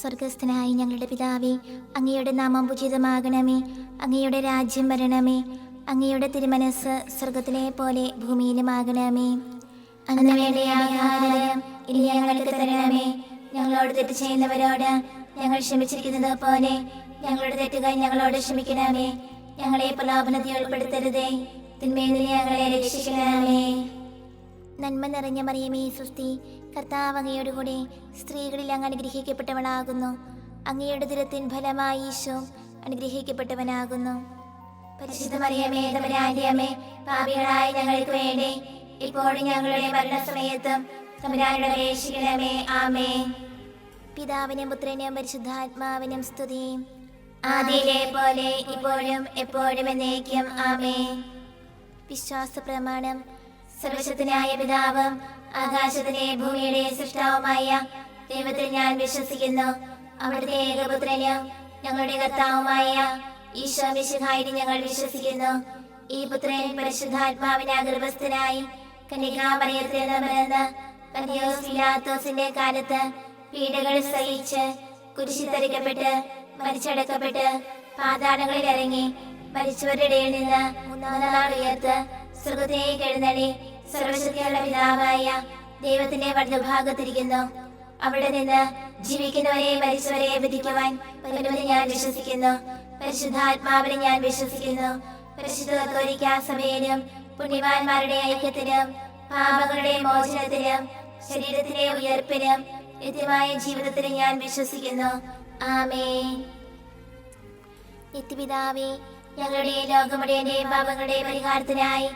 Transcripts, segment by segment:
സ്വർഗസ്ഥനായ ഞങ്ങളുടെ പിതാവേ, അങ്ങയുടെ നാമം ഉചിതമാകണമേ. അങ്ങയുടെ രാജ്യം വരണമേ. അങ്ങയുടെ തിരുമനസ് സ്വർഗത്തിലെ പോലെ ഭൂമിയിലുമാകണമേ. അന്ന് വേണ്ട ആഹാരം ഇനി ഞങ്ങൾക്ക് തരണമേ. ഞങ്ങളോട് തെറ്റ് ചെയ്യുന്നവരോട് ഞങ്ങൾ ക്ഷമിച്ചിരിക്കുന്നത് പോലെ ഞങ്ങളുടെ തെറ്റുകൾ ഞങ്ങളോട് ക്ഷമിക്കണമേ. ഞങ്ങളെ പ്രലോഭനത്തിൽ ഉൾപ്പെടുത്തരുതേ, തിന്മയിൽ നിന്ന് ഞങ്ങളെ രക്ഷിക്കണമേ. നന്മ നിറഞ്ഞ മറിയമേ സുസ്തി, കർത്താവ് അങ്ങയോടുകൂടെ സ്ത്രീകളിൽ അങ്ങ് അനുഗ്രഹിക്കപ്പെട്ടവനാകുന്നു. അങ്ങയുടെ ദുരത്തിൻ ഫലമായി ഈശോ അനുഗ്രഹിക്കപ്പെട്ടവനാകുന്നു. പരിശുദ്ധ മറിയമേ തമ്പുരാന്റെ അമ്മേ, പാപികളായ ഞങ്ങൾക്ക് വേണ്ടി ഇപ്പോഴും ഞങ്ങളുടെ മരണസമയത്തും തമ്പുരാനോട് അപേക്ഷിക്കണമേ. ആമേൻ. പിതാവിനും പുത്രനും പരിശുദ്ധാത്മാവിനും സ്തുതി, ആദിയിലെ പോലെ ഇപ്പോഴും എപ്പോഴും എന്നേക്കും. ആമേൻ. വിശ്വാസ പ്രമാണം. സർവശക്തനായ പിതാവും ആകാശത്തിലെ ഭൂമിയുടെ സൃഷ്ടാവുമായ ദൈവത്തിൽ ഞാൻ വിശ്വസിക്കുന്നു. അവിടുത്തെ ഏകപുത്രനും ഞങ്ങളുടെ കർത്താവുമായ ഈശോ മിശിഹായിൽ ഞങ്ങൾ വിശ്വസിക്കുന്നു. ഈ പുത്രൻ പരിശുദ്ധാത്മാവിനാൽ ഗർഭസ്ഥനായി കന്യകാമറിയത്തിൽ നിന്ന് പിറന്ന് പന്തിയോസ് പിലാത്തോസിന്റെ കാലത്ത് പീഡകൾ സഹിച്ച് കുരിശിൽ തറയ്ക്കപ്പെട്ട് മരിച്ചടക്കപ്പെട്ട് പാതാളങ്ങളിൽ ഇറങ്ങി മരിച്ചവരുടെ ഇടയിൽ നിന്ന് മൂന്നാം നാൾ ഉയർത്ത് സ്വർഗ്ഗത്തിലേക്ക് എഴുന്നള്ളി സർവശക്തിയുള്ള പിതാവായ ദൈവത്തിന്റെ വലതുഭാഗത്തിരിക്കുന്നു. അവിടെ നിന്ന് ജീവിക്കുന്നവരെ മരിച്ചവരെ വിധിക്കുവാൻ വരുമെന്ന് ഞാൻ വിശ്വസിക്കുന്നു. പരിശുദ്ധാത്മാവിനെ ഞാൻ വിശ്വസിക്കുന്നു. പരിശുദ്ധ കത്തോലിക്കാ സഭയിലും പുണ്യവാന്മാരുടെ ഐക്യത്തിലും പാപങ്ങളുടെ മോചനത്തിലും ശരീരത്തിലെ ഉയർപ്പിനും നിത്യമായ ജീവിതത്തിലും ഞാൻ വിശ്വസിക്കുന്നു. ആമേൻ. നിത്യപിതാവേ, ഞങ്ങളുടെ ലോകമുടേന്റെയും പാപങ്ങളുടെ പരിഹാരത്തിനായി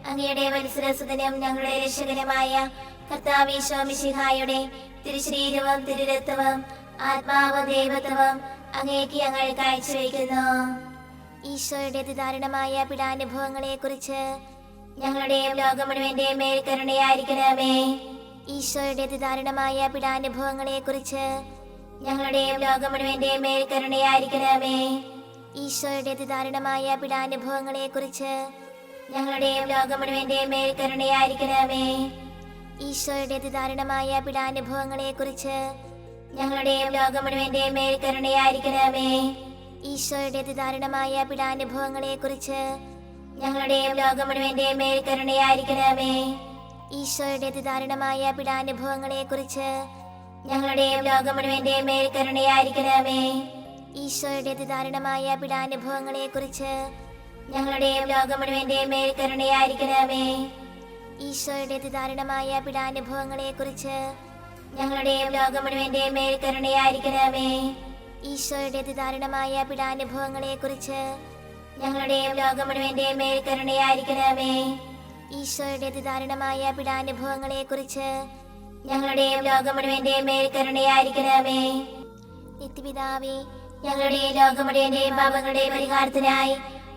അങ്ങയുടെ വത്സരസുതനും ഞങ്ങളുടെ രക്ഷകനുമായ കർത്താവ് ഈശോ മിശിഹായുടെ തിരുശരീരവും തിരുരക്തവും ആത്മാവും ദൈവത്വവും അങ്ങേക്ക് ഞങ്ങൾ കാഴ്ചവെക്കുന്നു. ഈശോയുടെ അതിദാരുണമായ പീഡാനുഭവങ്ങളെ കുറിച്ച് ഞങ്ങളുടെയും ലോകം മുഴുവന്റെയും മേൽ കരുണയായിരിക്കണമേ. ഈശോയുടെ അതിദാരുണമായ പീഡാനുഭവങ്ങളെ കുറിച്ച് ഞങ്ങളുടെയും ലോകം മുഴുവന്റെയും മേൽ കരുണയായിരിക്കണമേ. ഈശോയുടെ അതിദാരുണമായ പീഡാനുഭവങ്ങളെ കുറിച്ച് ഞങ്ങളുടെയും ലോകം മുഴുവന്റെയും മേൽ കരുണയായിരിക്കണമേ. ഈശോയുടെ അതിദാരുണമായ പീഡാനുഭവങ്ങളെ കുറിച്ച് ഞങ്ങളുടെയും ലോകം മുഴുവന്റെയും മേൽ കരുണയായിരിക്കണമേ. ഈശോയുടെ അതിദാരുണമായ പീഡാനുഭവങ്ങളെ കുറിച്ച് ഞങ്ങളുടെയും ലോകം മുഴുവന്റെയും മേൽ കരുണയായിരിക്കണമേ. ഈശോയുടെ അതിദാരുണമായ പീഡാനുഭവങ്ങളെ കുറിച്ച് ഞങ്ങളുടെയും ലോകം മുഴുവന്റെയും മേൽ കരുണയായിരിക്കണമേ. ഈശോയുടെ അതിദാരുണമായ പീഡാനുഭവങ്ങളെ കുറിച്ച് ഞങ്ങളുടെയും ലോകം മുഴുവന്റെയും മേൽ കരുണയായിരിക്കണമേ. ഈശോയുടെ അതിദാരുണമായ പീഡാനുഭവങ്ങളെ കുറിച്ച് ഞങ്ങളുടെയും ലോകം മുഴുവന്റെയും മേൽ കരുണയായിരിക്കണമേ. ഈശോയുടെ അതിദാരുണമായ പീഡാനുഭവങ്ങളെ കുറിച്ച് ഞങ്ങളുടെയും ലോകം മുഴുവന്റെയും മേൽ കരുണയായിരിക്കണമേ. ഈശോയുടെ അതിദാരുണമായ പീഡാനുഭവങ്ങളെ കുറിച്ച് ഞങ്ങളുടെയും ലോകം മുഴുവന്റെയും മേൽ കരുണയായിരിക്കണമേ. നിത്യപിതാവേ, ഞങ്ങളുടെ ലോകം മുഴുവന്റെയും പാപങ്ങളുടെ പരിഹാരത്തിനായി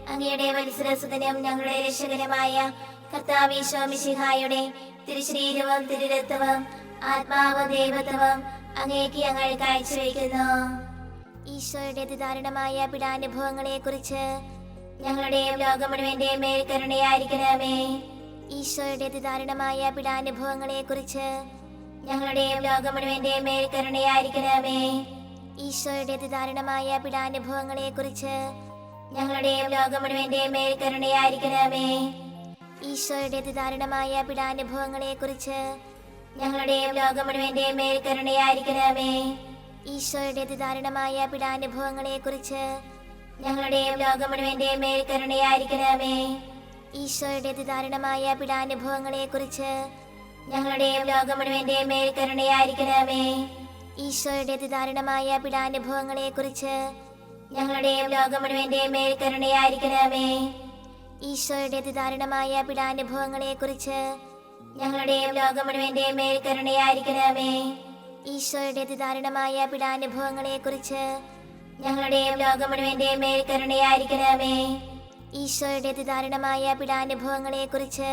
അങ്ങയുടെ വത്സരസുതനും ഞങ്ങളുടെ രക്ഷകനുമായ കർത്താവ് ഈശോ മിശിഹായുടെ തിരുശരീരവും തിരുരക്തവും ആത്മാവും ദൈവത്വവും അങ്ങേക്ക് ഞങ്ങൾ കാഴ്ചവെക്കുന്നു. ഈശോയുടെ അതിദാരുണമായ പീഡാനുഭവങ്ങളെ കുറിച്ച് ഞങ്ങളുടെയും ലോകം മുഴുവന്റെയും മേൽ കരുണയായിരിക്കണമേ. ഈശോയുടെ അതിദാരുണമായ പീഡാനുഭവങ്ങളെ കുറിച്ച് ഞങ്ങളുടെയും ലോകം മുഴുവന്റെയും മേൽ കരുണയായിരിക്കണമേ. ഈശോയുടെ അതിദാരുണമായ പീഡാനുഭവങ്ങളെ കുറിച്ച് ഞങ്ങളുടെയും ലോകം മുഴുവന്റെയും മേൽ കരുണയായിരിക്കണമേ. ഈശോയുടെ അതിദാരുണമായ പീഡാനുഭവങ്ങളെ കുറിച്ച് ഞങ്ങളുടെയും ലോകം മുഴുവന്റെയും മേൽ കരുണയായിരിക്കണമേ. ഈശോയുടെ അതിദാരുണമായ പീഡാനുഭവങ്ങളെ കുറിച്ച് ഞങ്ങളുടെയും ലോകം മുഴുവന്റെയും മേൽ കരുണയായിരിക്കണമേ. ഈശോയുടെ അതിദാരുണമായ പീഡാനുഭവങ്ങളെ കുറിച്ച് ഞങ്ങളുടെയും ലോകം മുഴുവന്റെയും മേൽ കരുണയായിരിക്കണമേ. ഈശോയുടെ അതിദാരുണമായ പീഡാനുഭവങ്ങളെ കുറിച്ച് ഞങ്ങളുടെയും ലോകം മുഴുവന്റെയും മേൽ കരുണയായിരിക്കണമേ. ഈശോയുടെ അതിദാരുണമായ പീഡാനുഭവങ്ങളെ കുറിച്ച് ഞങ്ങളുടെയും ലോകം മുഴുവന്റെയും മേൽ കരുണയായിരിക്കണമേ. ഈശോയുടെ അതിദാരുണമായ പീഡാനുഭവങ്ങളെ കുറിച്ച് ഞങ്ങളുടെയും ലോകം മുഴുവന്റെയും മേൽ കരുണയായിരിക്കണമേ. ഈശോയുടെ അതിദാരുണമായ പീഡാനുഭവങ്ങളെ കുറിച്ച്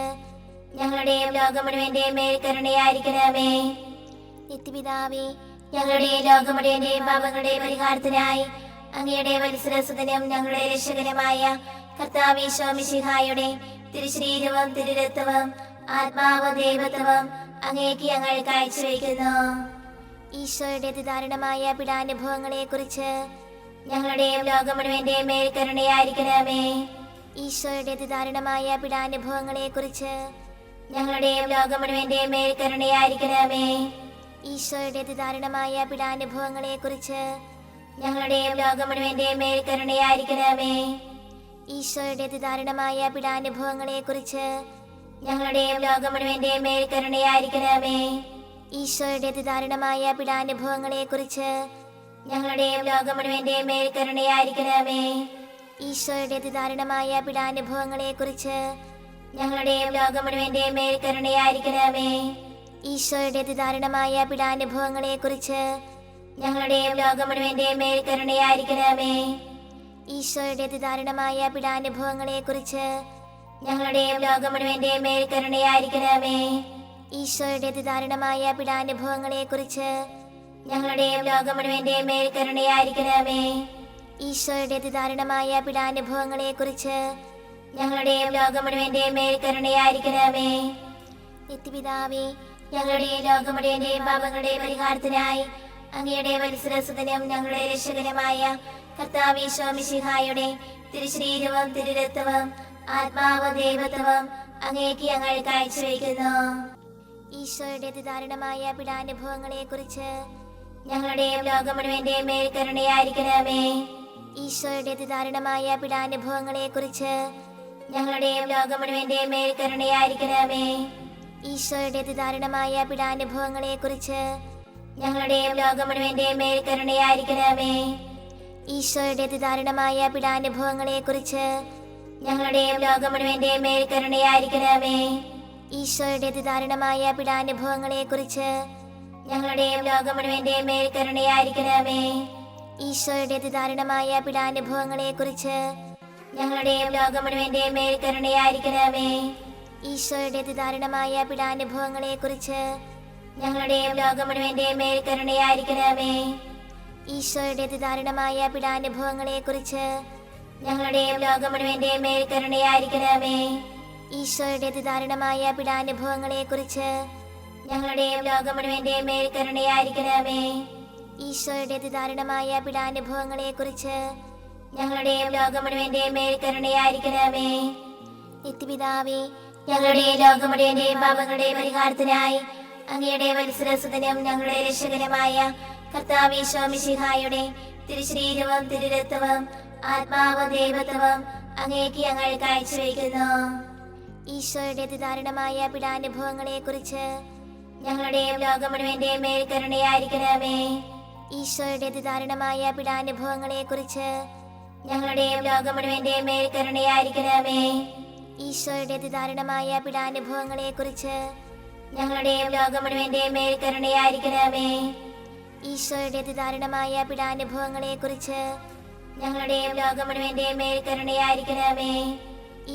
ഞങ്ങളുടെയും ലോകം മുഴുവന്റെയും മേൽ കരുണയായിരിക്കണമേ. നിത്യപിതാവേ, ഞങ്ങളുടെ ലോകം മുഴുവന്റെയും പാപങ്ങളുടെ പരിഹാരത്തിനായി അങ്ങയുടെ വത്സരസുതനും ഞങ്ങളുടെ രക്ഷകനുമായ കർത്താവ് ഈശോ മിശിഹായുടെ തിരുശരീരവും തിരുരക്തവും ആത്മാവും ദൈവത്വവും അങ്ങേക്ക് ഞങ്ങൾ കാഴ്ചവെക്കുന്നു. ഈശോയുടെ അതിദാരുണമായ പീഡാനുഭവങ്ങളെക്കുറിച്ച് ഞങ്ങളുടെയും ലോകം മുഴുവന്റെയും മേൽ കരുണയായിരിക്കണമേ. ഈശോയുടെ അതിദാരുണമായ പീഡാനുഭവങ്ങളെക്കുറിച്ച് ഞങ്ങളുടെയും ലോകം മുഴുവന്റെയും മേൽ കരുണയായിരിക്കണമേ. ഈശോയുടെ അതിദാരുണമായ പീഡാനുഭവങ്ങളെക്കുറിച്ച് ഞങ്ങളുടെയും ലോകം മുഴുവന്റെയും മേൽ കരുണയായിരിക്കണമേ. ഈശോയുടെ അതിദാരുണമായ പീഡാനുഭവങ്ങളെക്കുറിച്ച് ഞങ്ങളുടെയും ലോകം മുഴുവന്റെയും മേൽ കരുണയായിരിക്കണമേ. ഈശോയുടെ അതിദാരുണമായ പീഡാനുഭവങ്ങളെക്കുറിച്ച് ഞങ്ങളുടെയും ലോകം മുഴുവന്റെയും മേൽ കരുണയായിരിക്കണമേ. ഈശോയുടെ അതിദാരുണമായ പീഡാനുഭവങ്ങളെക്കുറിച്ച് ഞങ്ങളുടെയും ലോകം മുഴുവന്റെയും മേൽ കരുണയായിരിക്കണമേ. ഈശോയുടെ അതിദാരുണമായ പീഡാനുഭവങ്ങളെക്കുറിച്ച് ഞങ്ങളുടെയും ലോകം മുഴുവന്റെയും മേൽ കരുണയായിരിക്കണമേ. ഈശോയുടെ അതിദാരുണമായ പീഡാനുഭവങ്ങളെക്കുറിച്ച് ഞങ്ങളുടെയും ലോകം മുഴുവന്റെയും മേൽ കരുണയായിരിക്കണമേ. ഈശോയുടെ അതിദാരുണമായ പീഡാനുഭവങ്ങളെക്കുറിച്ച് ഞങ്ങളുടെയും ലോകം മുഴുവന്റെയും മേൽ കരുണയായിരിക്കണമേ. ഈശോയുടെ അതിദാരുണമായ പീഡാനുഭവങ്ങളെക്കുറിച്ച് ഞങ്ങളുടെയും ലോകം മുഴുവന്റെയും മേൽ കരുണയായിരിക്കണമേ. നിത്യപിതാവേ, ഞങ്ങളുടെയും ലോകം മുഴുവന്റെയും പാപങ്ങളുടെ പരിഹാരത്തിനായി അങ്ങയുടെ വത്സരസുതനും ഞങ്ങളുടെ രക്ഷകനുമായ കർത്താവ് ഈശോ മിശിഹായുടെ തിരുശരീരവും തിരുരക്തവും ആത്മാവും ദൈവത്വവും അങ്ങേക്ക് ഞങ്ങൾ കാഴ്ചവെക്കുന്നു. ഈശോയുടെ അതിദാരുണമായ പീഡാനുഭവങ്ങളെക്കുറിച്ച് ഞങ്ങളുടെയും ലോകം മുഴുവന്റെയും മേൽ കരുണയായിരിക്കണമേ. ഈശോയുടെ അതിദാരുണമായ പീഡാനുഭവങ്ങളെക്കുറിച്ച് ഞങ്ങളുടെയും ലോകം മുഴുവന്റെയും മേൽ കരുണയായിരിക്കണമേ. ഈശോയുടെ അതിദാരുണമായ പീഡാനുഭവങ്ങളെക്കുറിച്ച് ഞങ്ങളുടെയും ലോകം മുഴുവന്റെയും മേൽ കരുണയായിരിക്കണമേ. ഈശോയുടെ അതിദാരുണമായ പീഡാനുഭവങ്ങളെക്കുറിച്ച് ഞങ്ങളുടെയും ലോകം മുഴുവന്റെയും മേൽ കരുണയായിരിക്കണമേ. ഈശോയുടെ അതിദാരുണമായ പീഡാനുഭവങ്ങളെക്കുറിച്ച് ഞങ്ങളുടെയും ലോകം മുഴുവന്റെയും മേൽ കരുണയായിരിക്കണമേ. ഈശോയുടെ അതിദാരുണമായ പീഡാനുഭവങ്ങളെക്കുറിച്ച് ഞങ്ങളുടെയും ലോകം മുഴുവന്റെയും മേൽ കരുണയായിരിക്കണമേ. ഈശോയുടെ അതിദാരുണമായ പീഡാനുഭവങ്ങളെക്കുറിച്ച് ഞങ്ങളുടെയും ലോകം മുഴുവന്റെയും മേൽ കരുണയായിരിക്കണമേ. ഈശോയുടെ അതിദാരുണമായ പീഡാനുഭവങ്ങളെക്കുറിച്ച് ഞങ്ങളുടെയും ലോകം മുഴുവന്റെയും മേൽ കരുണയായിരിക്കണമേ. ഈശോയുടെ അതിദാരുണമായ പീഡാനുഭവങ്ങളെക്കുറിച്ച് ഞങ്ങളുടെയും ലോകം മുഴുവന്റെയും മേൽ കരുണയായിരിക്കണമേ. ഈശോയുടെ അതിദാരുണമായ പീഡാനുഭവങ്ങളെക്കുറിച്ച് ഞങ്ങളുടെയും ലോകം മുഴുവന്റെയും മേൽ കരുണയായിരിക്കണമേ. നിത്യപിതാവേ, ഞങ്ങളുടെയും ലോകം മുഴുവന്റെയും പാപങ്ങളുടെ പരിഹാരത്തിനായി അങ്ങയുടെ വത്സരസുതനും ഞങ്ങളുടെ രക്ഷകനുമായ കർത്താവ് ഈശോ മിശിഹായുടെ തിരുശരീരവും തിരുരക്തവും ആത്മാവും ദൈവത്വവും അങ്ങേക്ക് ഞങ്ങൾ കാഴ്ചവെക്കുന്നു. ഈശോയുടെ അതിദാരുണമായ പീഡാനുഭവങ്ങളെക്കുറിച്ച് ഞങ്ങളുടെയും ലോകം മുഴുവന്റെയും മേൽ കരുണയായിരിക്കണമേ. ഈശോയുടെ അതിദാരുണമായ പീഡാനുഭവങ്ങളെക്കുറിച്ച് ഞങ്ങളുടെയും ലോകം മുഴുവന്റെയും മേൽ കരുണയായിരിക്കണമേ. ഈശോയുടെ അതിദാരുണമായ പീഡാനുഭവങ്ങളെക്കുറിച്ച് ഞങ്ങളുടെയും ലോകം മുഴുവന്റെയും മേൽ കരുണയായിരിക്കണമേ. ഈശോയുടെ അതിദാരുണമായ പീഡാനുഭവങ്ങളെക്കുറിച്ച് ഞങ്ങളുടെയും ലോകം മുഴുവന്റെയും മേൽ കരുണയായിരിക്കണമേ.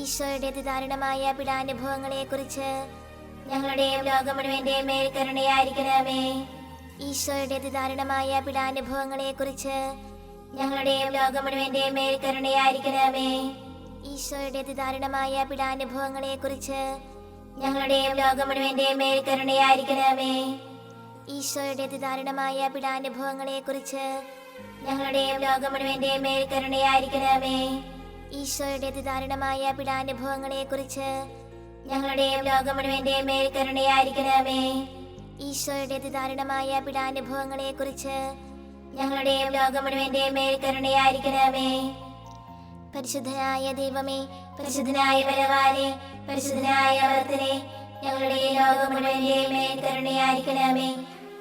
ഈശോയുടെ അതിദാരുണമായ പീഡാനുഭവങ്ങളെക്കുറിച്ച് ഞങ്ങളുടെയും ലോകം മുഴുവന്റെയും മേൽ കരുണയായിരിക്കണമേ. ഈശോയുടെ അതിദാരുണമായ പീഡാനുഭവങ്ങളെക്കുറിച്ച് ഞങ്ങളുടെയും ലോകം മുഴുവന്റെയും മേൽ കരുണയായിരിക്കണമേ. ഈശോയുടെ അതിദാരുണമായ പീഡാനുഭവങ്ങളെക്കുറിച്ച് ഞങ്ങളുടെയും ലോകം മുഴുവന്റെയും മേൽ കരുണയായിരിക്കണമേ. ഈശോയുടെ അതിദാരുണമായ പീഡാനുഭവങ്ങളെക്കുറിച്ച് ഞങ്ങളുടെയും ലോകം മുഴുവന്റെയും മേൽ കരുണയായിരിക്കണമേ. ഈശോയുടെ അതിദാരുണമായ പീഡാനുഭവങ്ങളെക്കുറിച്ച് ഞങ്ങളുടെയും ലോകം മുഴുവന്റെയും മേൽ കരുണയായിരിക്കണമേ. ഈശോയുടെ അതിദാരുണമായ പീഡാനുഭവങ്ങളെക്കുറിച്ച് ഞങ്ങളുടെയും ലോകം മുഴുവന്റെയും മേൽ കരുണയായിരിക്കണമേ. പരിശുദ്ധനായ ദൈവമേ, പരിശുദ്ധനായ ബലവാനേ, പരിശുദ്ധനായ അമർത്തനേ, ഞങ്ങളുടെ ലോകം മുഴുവന്റെയും മേൽ കരുണയായിരിക്കണമേ.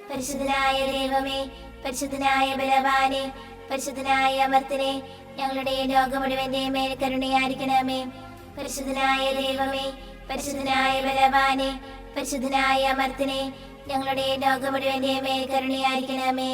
പരിശുദ്ധനായ ദൈവമേ, പരിശുദ്ധനായ ബലവാനേ, പരിശുദ്ധനായ അമർത്തനേ, ഞങ്ങളുടെ ലോകം മുഴുവന്റെയും മേൽ കരുണയായിരിക്കണമേ. പരിശുദ്ധനായ ദൈവമേ, പരിശുദ്ധനായ ബലവാനേ, പരിശുദ്ധനായ അമർത്തനേ, ഞങ്ങളുടെ ലോകം മുഴുവന്റെയും മേൽ കരുണയായിരിക്കണമേ.